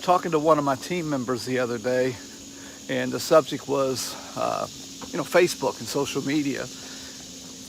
talking to one of my team members the other day, and the subject was, Facebook and social media,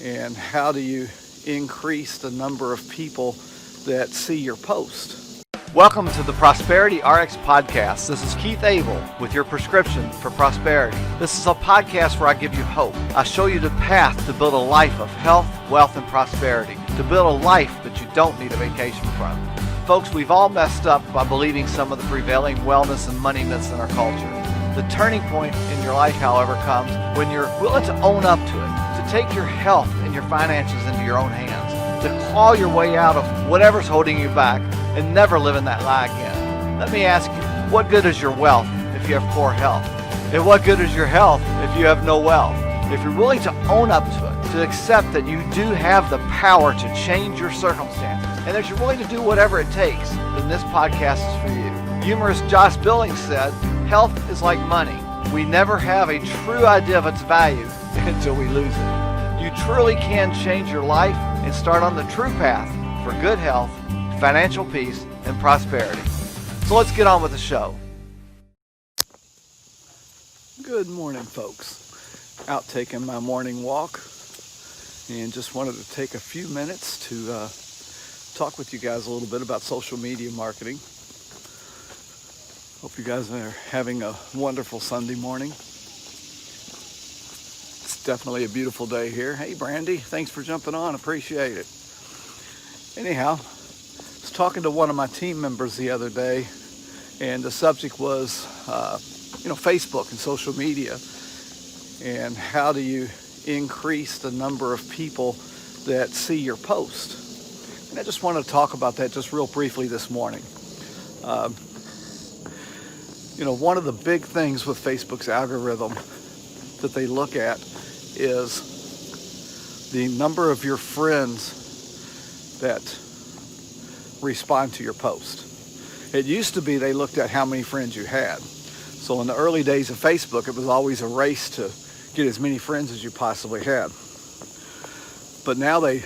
and how do you increase the number of people that see your post. Welcome to the ProsperityRx podcast. This is Keith Abel with your prescription for prosperity. This is a podcast where I give you hope. I show you the path to build a life of health, wealth, and prosperity. To build a life that you don't need a vacation from. Folks, we've all messed up by believing some of the prevailing wellness and money myths in our culture. The turning point in your life, however, comes when you're willing to own up to it, to take your health and your finances into your own hands, to claw your way out of whatever's holding you back, and never live in that lie again. Let me ask you, what good is your wealth if you have poor health? And what good is your health if you have no wealth? If you're willing to own up to it, to accept that you do have the power to change your circumstances, and that you're willing to do whatever it takes, then this podcast is for you. Humorist Josh Billings said, health is like money. We never have a true idea of its value until we lose it. You truly can change your life and start on the true path for good health, financial peace, and prosperity. So let's get on with the show. Good morning, folks. Out taking my morning walk, and just wanted to take a few minutes to talk with you guys a little bit about social media marketing. Hope you guys are having a wonderful Sunday morning. It's definitely a beautiful day here. Hey, Brandy, thanks for jumping on. Appreciate it. Anyhow, I was talking to one of my team members the other day, and the subject was, Facebook and social media, and how do you increase the number of people that see your post. And I just want to talk about that just real briefly this morning. One of the big things with Facebook's algorithm that they look at is the number of your friends that respond to your post. It used to be they looked at how many friends you had. So in the early days of Facebook, it was always a race to get as many friends as you possibly had. But now they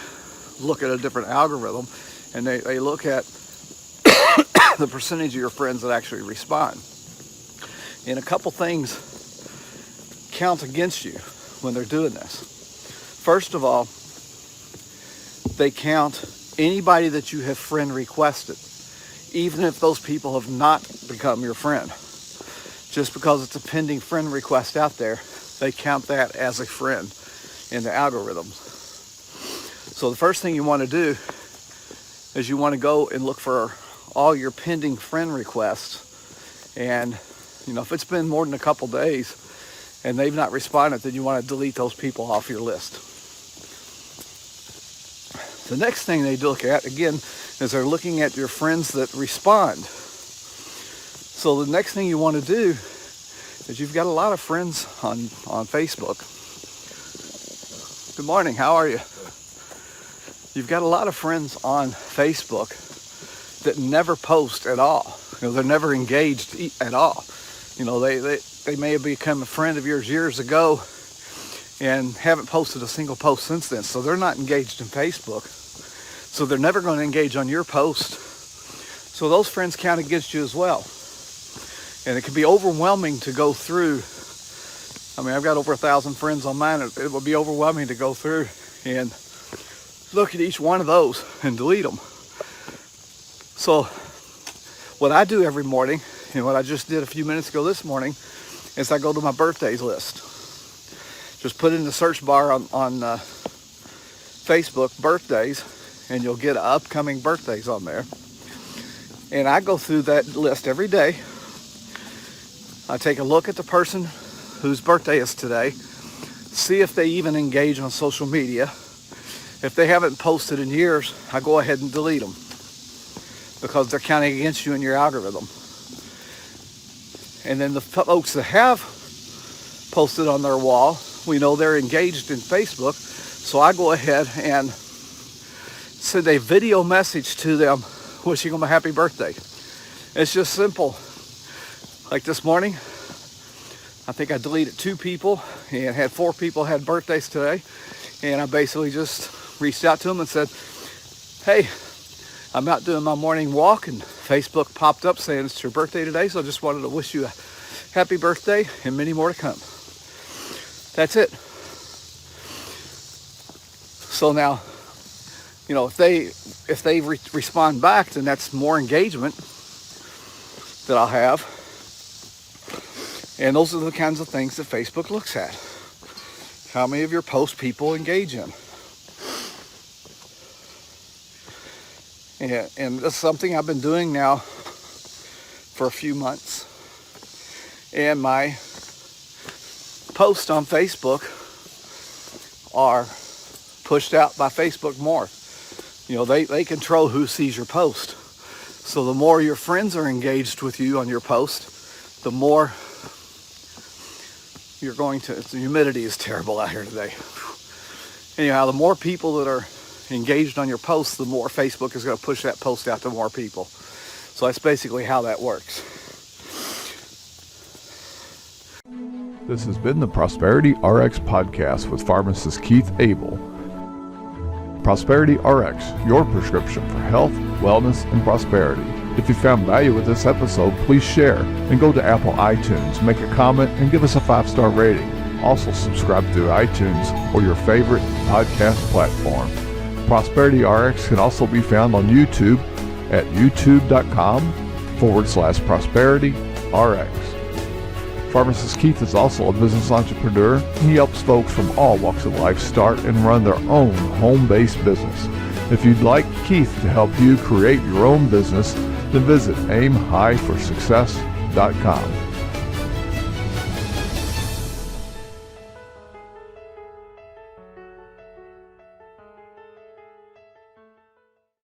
look at a different algorithm, and they look at the percentage of your friends that actually respond. And a couple things count against you when they're doing this. First of all, they count anybody that you have friend requested, even if those people have not become your friend. Just because it's a pending friend request out there, they count that as a friend in the algorithms. So the first thing you want to do is you want to go and look for all your pending friend requests. And, if it's been more than a couple days and they've not responded, then you want to delete those people off your list. The next thing they look at, again, is they're looking at your friends that respond. So the next thing you want to do is you've got a lot of friends on Facebook. Good morning, how are you? You've got a lot of friends on Facebook that never post at all. They're never engaged at all. They may have become a friend of yours years ago and haven't posted a single post since then. So they're not engaged in Facebook. So they're never going to engage on your post. So those friends count against you as well. And it can be overwhelming to go through. I've got over 1,000 friends on mine. It would be overwhelming to go through and look at each one of those and delete them. So what I do every morning, and what I just did a few minutes ago this morning, is I go to my birthdays list. Just put in the search bar on Facebook, birthdays, and you'll get upcoming birthdays on there. And I go through that list every day. I take a look at the person whose birthday is today, see if they even engage on social media. If they haven't posted in years, I go ahead and delete them because they're counting against you in your algorithm. And then the folks that have posted on their wall, we know they're engaged in Facebook, so I go ahead and send a video message to them wishing them a happy birthday. It's just simple. Like this morning, I think I deleted 2 people and had 4 people had birthdays today. And I basically just reached out to them and said, hey, I'm out doing my morning walk and Facebook popped up saying it's your birthday today, so I just wanted to wish you a happy birthday and many more to come. That's it. So now, you know, if they respond back, then that's more engagement that I'll have. And those are the kinds of things that Facebook looks at. How many of your posts people engage in? And that's something I've been doing now for a few months. And my posts on Facebook are pushed out by Facebook more. You know, they control who sees your post. So the more your friends are engaged with you on your post, the more you're going to, the humidity is terrible out here today. Anyhow, the more people that are engaged on your posts, the more Facebook is going to push that post out to more people. So that's basically how that works. This has been the ProsperityRx podcast with Pharmacist Keith Abel. ProsperityRx, your prescription for health, wellness, and prosperity. If you found value with this episode, please share and go to Apple iTunes, make a comment, and give us a 5-star rating. Also subscribe through iTunes or your favorite podcast platform. ProsperityRx can also be found on YouTube at youtube.com/ProsperityRx. Pharmacist Keith is also a business entrepreneur. He helps folks from all walks of life start and run their own home-based business. If you'd like Keith to help you create your own business, then visit aimhighforsuccess.com.